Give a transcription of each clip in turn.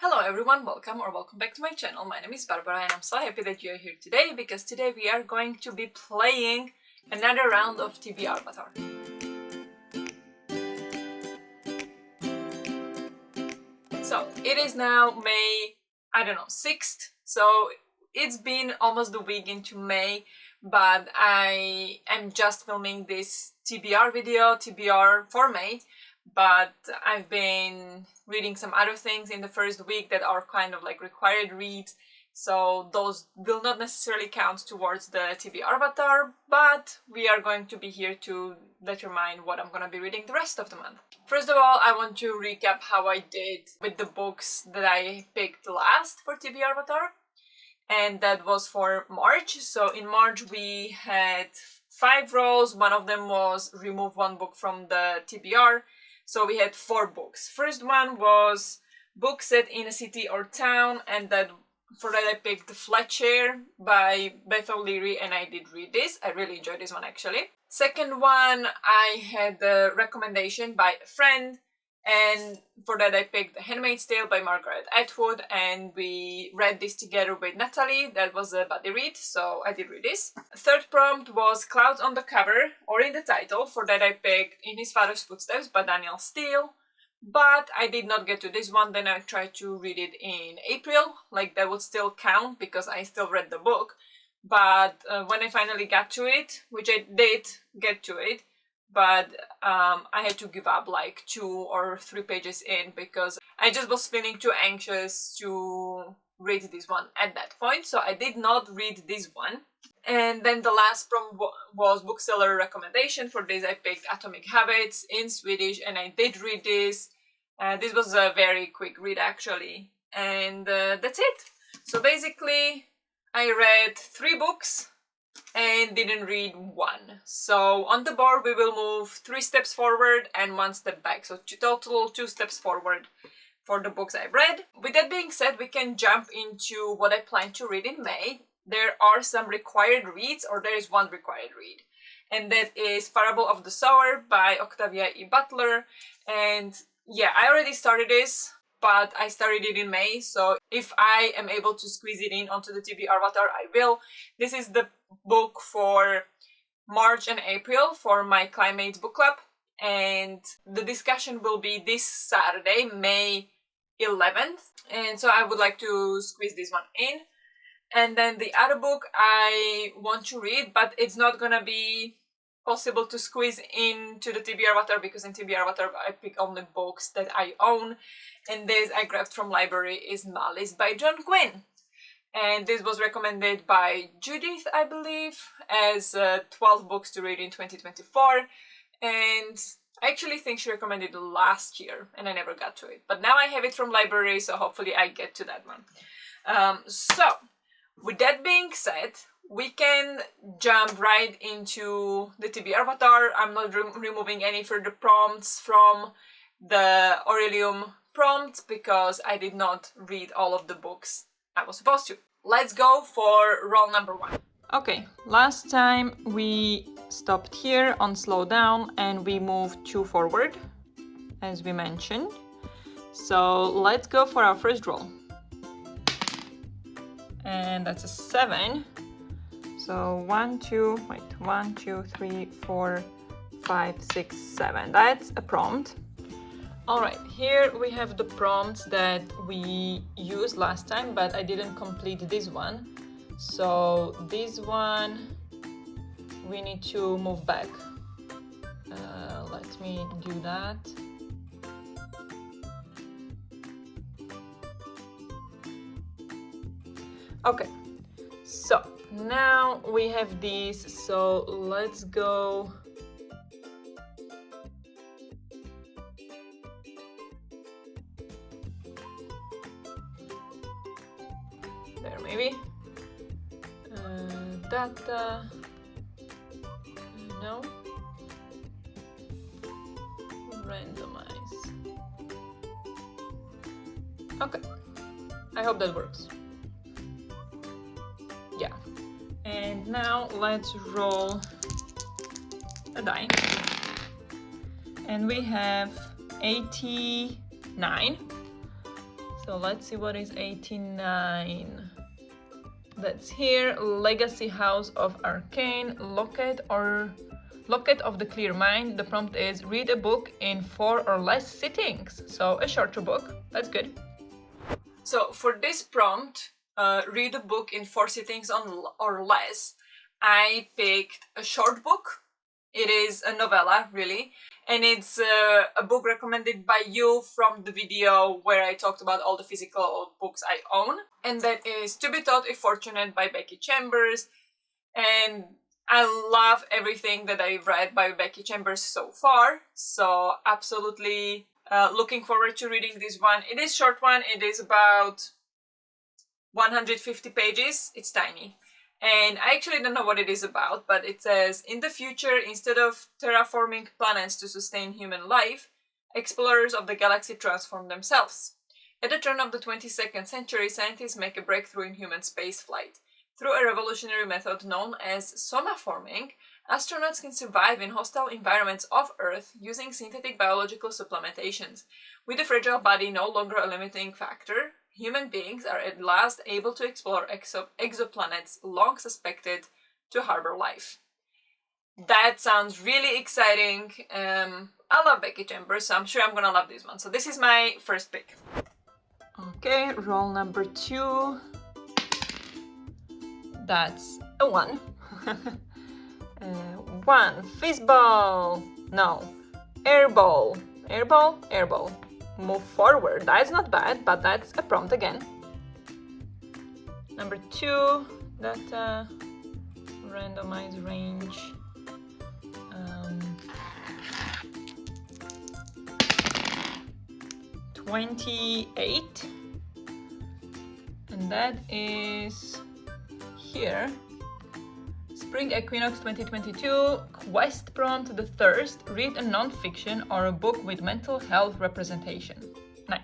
Hello everyone, welcome back to my channel. My name is Barbara and I'm so happy that you're here today because today we are going to be playing another round of TBRvatar. So it is now May, 6th, so it's been almost a week into May, but I am just filming this TBR video, TBR for May. But I've been reading some other things in the first week that are kind of like required reads, so those will not necessarily count towards the TBRvatar, but we are going to be here to determine what I'm gonna be reading the rest of the month. First of all, I want to recap how I did with the books that I picked last for TBRvatar, and that was for March. So in March we had 5 rows, one of them was remove one book from the TBR. So we had 4 books. First one was book set in a city or town, and for that I picked Fletcher by Beth O'Leary, and I did read this. I really enjoyed this one actually. Second one, I had a recommendation by a friend, and for that I picked The Handmaid's Tale by Margaret Atwood, and we read this together with Natalie. That was a buddy read, so I did read this. Third prompt was Clouds on the Cover, or in the title. For that I picked In His Father's Footsteps by Daniel Steele, but I did not get to this one. Then I tried to read it in April, like that would still count because I still read the book. But when I finally got to it, which I did get to it, but I had to give up like 2 or 3 pages in because I just was feeling too anxious to read this one at that point, so I did not read this one. And then the last prompt was bookseller recommendation. For this I picked Atomic Habits in Swedish, and I did read this. This was a very quick read actually, and that's it. So basically I read 3 books and didn't read 1. So on the board we will move 3 steps forward and 1 step back, so total 2 steps forward for the books I've read. With that being said, we can jump into what I plan to read in May. There are some required reads, or there is 1 required read, and that is Parable of the Sower by Octavia E. Butler. And yeah, I already started this, but I started it in May, so if I am able to squeeze it in onto the TBRvatar, I will. This is the book for March and April for my Climates book club, and the discussion will be this Saturday, May 11th, and so I would like to squeeze this one in. And then the other book I want to read, but it's not gonna be possible to squeeze into the TBRvatar because in TBRvatar I pick only books that I own, and this I grabbed from library is Malice by John Gwynne. And this was recommended by Judith, I believe, as 12 books to read in 2024. And I actually think she recommended it last year, and I never got to it. But now I have it from library, so hopefully I get to that one. So, with that being said, we can jump right into the TBRvatar. I'm not removing any further prompts from the Orilium prompts because I did not read all of the books I was supposed to. Let's go for roll number 1. Okay, last time we stopped here on slow down and we moved 2 forward, as we mentioned. So let's go for our first roll. And that's a 7. So 1, 2, 3, 4, 5, 6, 7. That's a prompt. Alright, here we have the prompts that we used last time, but I didn't complete this one. So this one we need to move back. Let me do that. Okay, so now we have these, so let's go. There, maybe. Data. No. Randomize. Okay. I hope that works. Yeah. And now let's roll a die. And we have 89. So let's see what is 89. That's here. Legacy House of Arcane, Locket of the Clear Mind. The prompt is read a book in 4 or less sittings. So a shorter book. That's good. So for this prompt, read a book in 4 sittings or less, I picked a short book. It is a novella, really, and it's a book recommended by you from the video where I talked about all the physical books I own, and that is To Be Taught If Fortunate by Becky Chambers. And I love everything that I've read by Becky Chambers so far, so absolutely looking forward to reading this one. It is a short one. It is about 150 pages. It's tiny. And I actually don't know what it is about, but it says, in the future, instead of terraforming planets to sustain human life, explorers of the galaxy transform themselves. At the turn of the 22nd century, scientists make a breakthrough in human spaceflight. Through a revolutionary method known as somaforming, astronauts can survive in hostile environments off Earth using synthetic biological supplementations. With the fragile body no longer a limiting factor, human beings are at last able to explore exoplanets long suspected to harbor life. That sounds really exciting. I love Becky Chambers, so I'm sure I'm gonna love this one. So this is my first pick. Okay, roll number 2. That's a 1. 1. Fistball. No. Airball. Airball? Airball. Move forward. That's not bad, but that's a prompt again. Number 2, that randomize range. 28, and that is here. Spring Equinox 2022, quest prompt The Thirst, read a non-fiction or a book with mental health representation. Nice.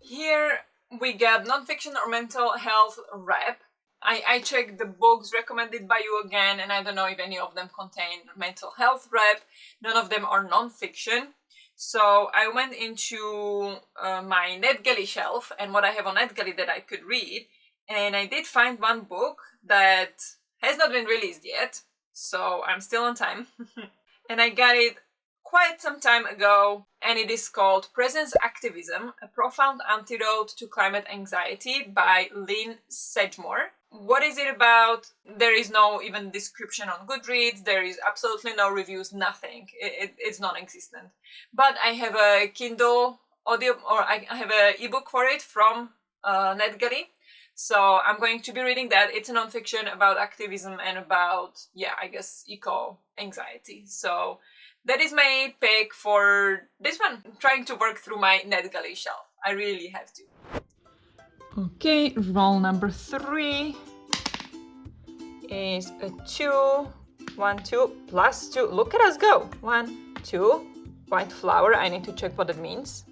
Here we got non-fiction or mental health rep. I checked the books recommended by you again, and I don't know if any of them contain mental health rep. None of them are non-fiction. So I went into my NetGalley shelf and what I have on NetGalley that I could read, and I did find one book that has not been released yet, so I'm still on time. And I got it quite some time ago, and it is called Presence Activism, A Profound Antidote to Climate Anxiety by Lynn Sedgmore. What is it about? There is no even description on Goodreads, there is absolutely no reviews, nothing. It's non-existent. But I have a Kindle audio, or I have an ebook for it from NetGalley. So I'm going to be reading that. It's a non-fiction about activism and about, I guess, eco-anxiety. So that is my pick for this one. I'm trying to work through my NetGalley shelf. I really have to. Okay, roll number 3 is a 2. 1, 2, plus 2. Look at us go. 1, 2. White flower. I need to check what it means.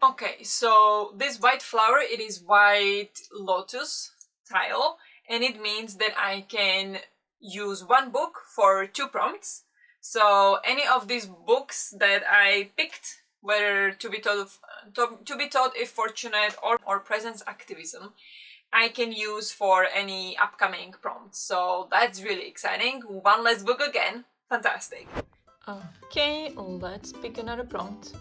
Okay, so this white flower, it is white lotus tile, and it means that I can use one book for 2 prompts. So any of these books that I picked, whether to be taught if fortunate or presence activism, I can use for any upcoming prompts. So that's really exciting. One less book again. Fantastic. Okay, let's pick another prompt.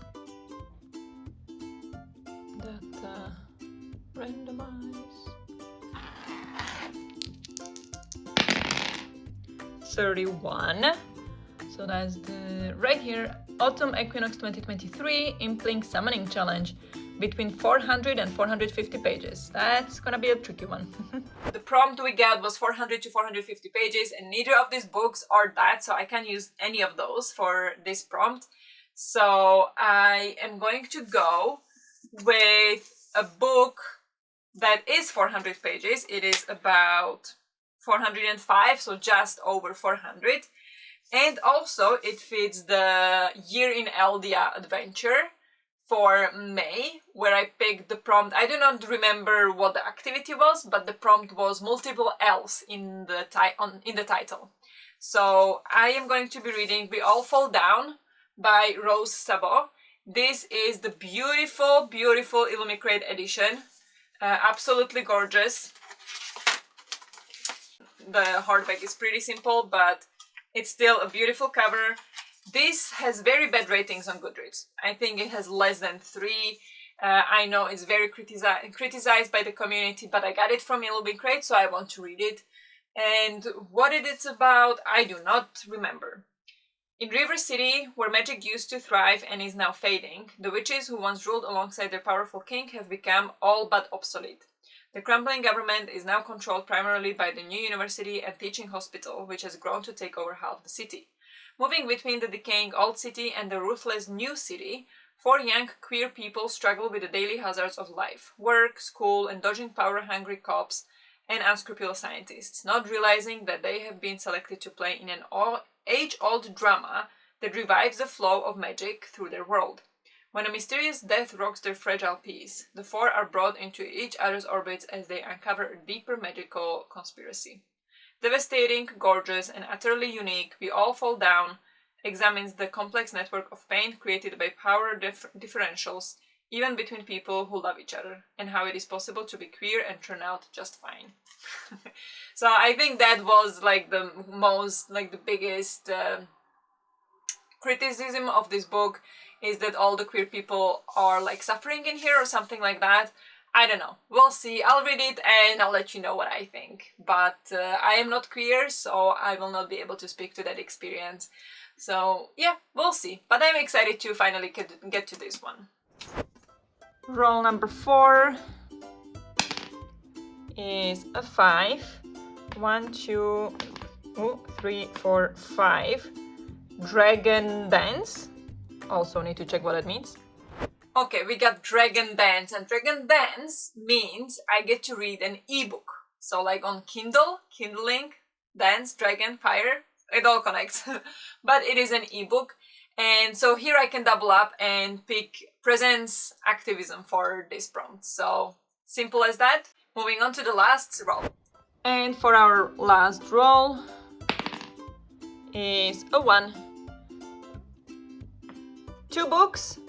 Randomize. 31. So that's the right here. Autumn Equinox 2023 Impling Summoning Challenge. Between 400 and 450 pages. That's gonna be a tricky one. The prompt we got was 400 to 450 pages, and neither of these books are that, so I can't use any of those for this prompt. So I am going to go with a book that is 400 pages. It is about 405, so just over 400. And also it fits the Year in Eldia adventure for May, where I picked the prompt. I do not remember what the activity was, but the prompt was multiple L's in the title. So I am going to be reading We All Fall Down by Rose Sabot. This is the beautiful, beautiful Illumicrate edition. Absolutely gorgeous. The hardback is pretty simple, but it's still a beautiful cover. This has very bad ratings on Goodreads. I think it has less than 3. I know it's very criticized by the community, but I got it from Illumicrate, so I want to read it. And what it is about, I do not remember. In River City, where magic used to thrive and is now fading, the witches who once ruled alongside their powerful king have become all but obsolete. The crumbling government is now controlled primarily by the new university and teaching hospital, which has grown to take over half the city. Moving between the decaying old city and the ruthless new city, 4 young queer people struggle with the daily hazards of life, work, school, and dodging power-hungry cops and unscrupulous scientists, not realizing that they have been selected to play in an age-old drama that revives the flow of magic through their world. When a mysterious death rocks their fragile peace, the 4 are brought into each other's orbits as they uncover a deeper magical conspiracy. Devastating, gorgeous, and utterly unique, We All Fall Down examines the complex network of pain created by power differentials, even between people who love each other, and how it is possible to be queer and turn out just fine. So I think that was like the biggest criticism of this book, is that all the queer people are like suffering in here or something like that. I don't know. We'll see. I'll read it and I'll let you know what I think. But I am not queer, so I will not be able to speak to that experience. So yeah, we'll see. But I'm excited to finally get to this one. Roll number 4 is a 5. 1, 2, 3, 4, 5. Dragon Dance. Also need to check what it means. Okay, we got Dragon Dance, and Dragon Dance means I get to read an ebook. So like on Kindle, Kindling, Dance, Dragon, Fire, it all connects. But it is an ebook. And so here I can double up and pick presence activism for this prompt. So simple as that. Moving on to the last roll. And for our last roll is a 1. 2 books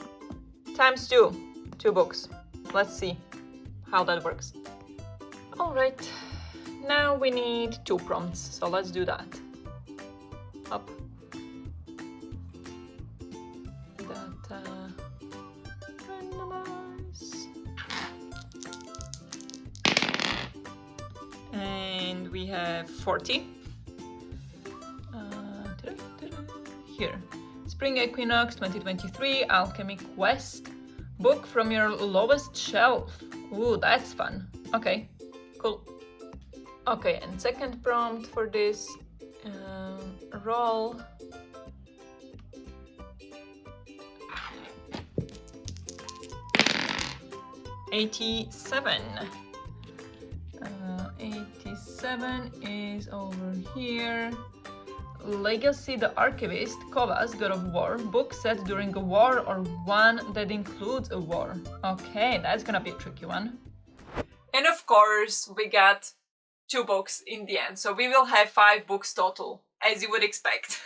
times 2. 2 books. Let's see how that works. All right, now we need 2 prompts, so let's do that. Up. Data. Randomize. And we have 40. Here. Spring Equinox 2023 Alchemy Quest. Book from your lowest shelf. Ooh, that's fun. Okay, cool. Okay, and second prompt for this roll. '87. 87 is over here. Legacy the Archivist, Kova's God of War, book set during a war or one that includes a war. Okay, that's gonna be a tricky one. And of course, we got 2 books in the end, so we will have 5 books total, as you would expect.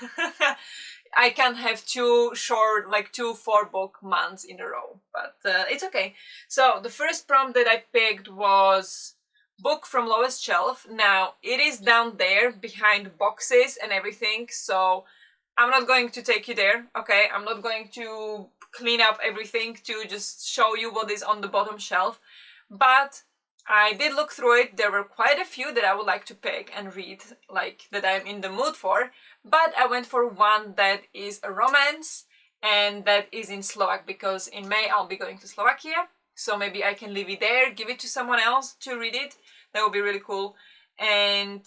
I can't have 2 short, like 2 4-book months in a row, but it's okay. So the first prompt that I picked was book from lowest shelf. Now it is down there behind boxes and everything, so I'm not going to take you there, okay? I'm not going to clean up everything to just show you what is on the bottom shelf, but I did look through it. There were quite a few that I would like to pick and read, like that I'm in the mood for, but I went for one that is a romance and that is in Slovak, because in May I'll be going to Slovakia, so maybe I can leave it there, give it to someone else to read it. That would be really cool. And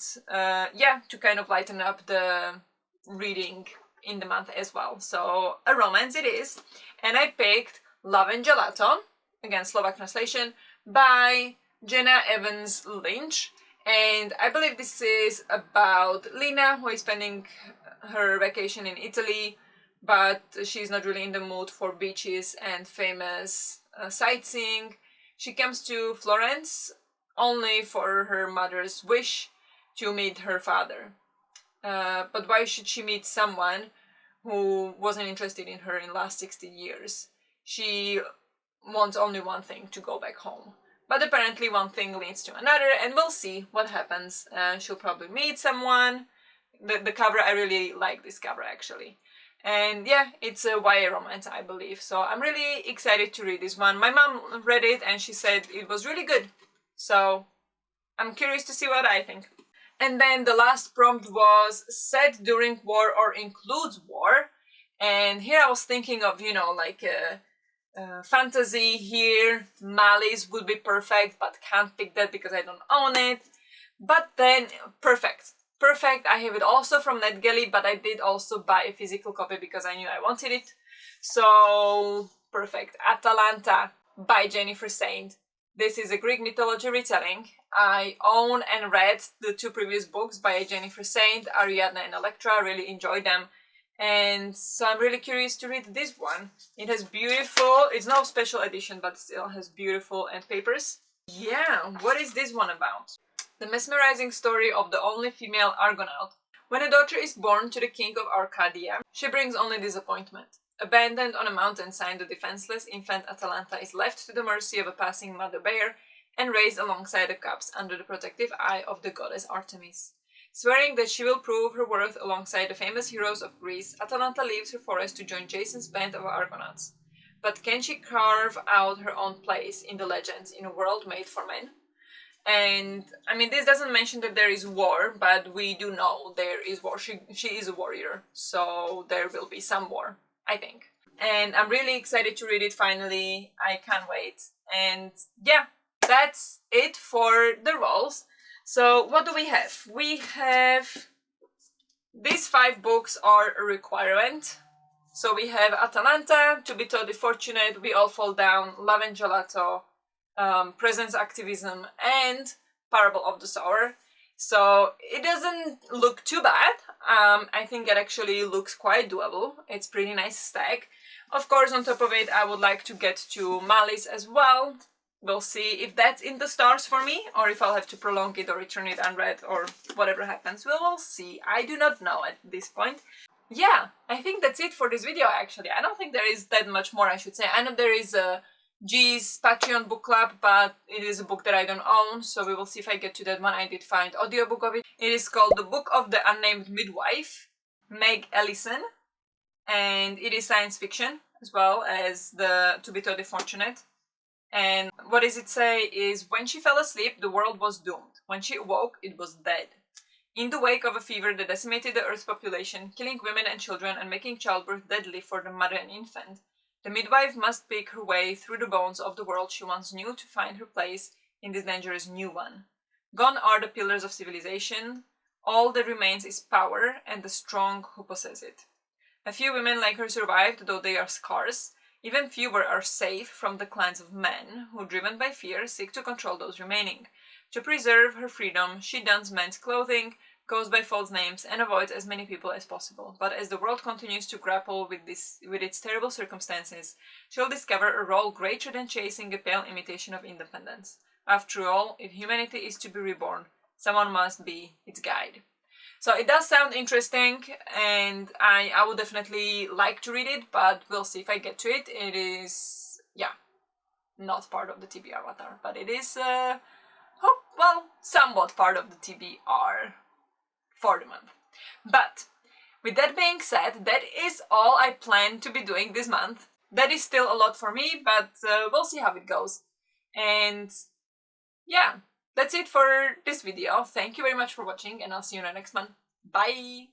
yeah, to kind of lighten up the reading in the month as well. So a romance it is. And I picked Love and Gelato, again Slovak translation, by Jenna Evans Lynch. And I believe this is about Lina, who is spending her vacation in Italy, but she's not really in the mood for beaches and famous sightseeing. She comes to Florence only for her mother's wish to meet her father. But why should she meet someone who wasn't interested in her in the last 60 years? she wants only one thing, to go back home. But apparently one thing leads to another, and we'll see what happens. She'll probably meet someone. The cover, I really like this cover actually. And yeah, it's a YA romance, I believe. So I'm really excited to read this one. My mom read it and she said it was really good. So I'm curious to see what I think. And then the last prompt was set during war or includes war. And here I was thinking of, you know, like fantasy here. Malice would be perfect, but can't pick that because I don't own it. But then perfect. Perfect. I have it also from NetGalley, but I did also buy a physical copy because I knew I wanted it. So perfect. Atalanta by Jennifer Saint. This is a Greek mythology retelling. I own and read the 2 previous books by Jennifer Saint, Ariadne and Electra. I really enjoyed them. And so I'm really curious to read this one. It has beautiful, it's no special edition, but still has beautiful end papers. Yeah, what is this one about? The mesmerizing story of the only female Argonaut. When a daughter is born to the king of Arcadia, she brings only disappointment. Abandoned on a mountainside, the defenseless infant Atalanta is left to the mercy of a passing mother bear and raised alongside the cubs under the protective eye of the goddess Artemis. Swearing that she will prove her worth alongside the famous heroes of Greece, Atalanta leaves her forest to join Jason's band of Argonauts. But can she carve out her own place in the legends in a world made for men? And I mean, this doesn't mention that there is war, but we do know there is war. She is a warrior, so there will be some war, I think. And I'm really excited to read it finally. I can't wait. And yeah, that's it for the roles. So what do we have? We have these 5 books are a requirement. So we have Atalanta, To Be Totally Fortunate, We All Fall Down, Love and Gelato, Presence Activism, and Parable of the Sower. So it doesn't look too bad. I think it actually looks quite doable. It's pretty nice stack. Of course, on top of it, I would like to get to Malice as well. We'll see if that's in the stars for me, or if I'll have to prolong it or return it unread, or whatever happens. We'll see. I do not know at this point. Yeah, I think that's it for this video, actually. I don't think there is that much more I should say. I know there is a G's Patreon book club, but it is a book that I don't own, so we will see if I get to that one. I did find audiobook of it. It is called The Book of the Unnamed Midwife, Meg Ellison, and it is science fiction as well as the To Be Totally Fortunate. And what does it say is, when she fell asleep, the world was doomed. When she awoke, it was dead. In the wake of a fever that decimated the Earth's population, killing women and children and making childbirth deadly for the mother and infant, the midwife must pick her way through the bones of the world she once knew to find her place in this dangerous new one. Gone are the pillars of civilization. All that remains is power and the strong who possess it. A few women like her survived, though they are scarce. Even fewer are safe from the clans of men who, driven by fear, seek to control those remaining. To preserve her freedom, she dons men's clothing, goes by false names, and avoids as many people as possible. But as the world continues to grapple with its terrible circumstances, she'll discover a role greater than chasing a pale imitation of independence. After all, if humanity is to be reborn, someone must be its guide. So it does sound interesting, and I would definitely like to read it, but we'll see if I get to it. It is, yeah, not part of the TBRvatar, but it is, well, somewhat part of the TBR for the month. But with that being said, that is all I plan to be doing this month. That is still a lot for me, but we'll see how it goes. And yeah, that's it for this video. Thank you very much for watching, and I'll see you in the next one. Bye!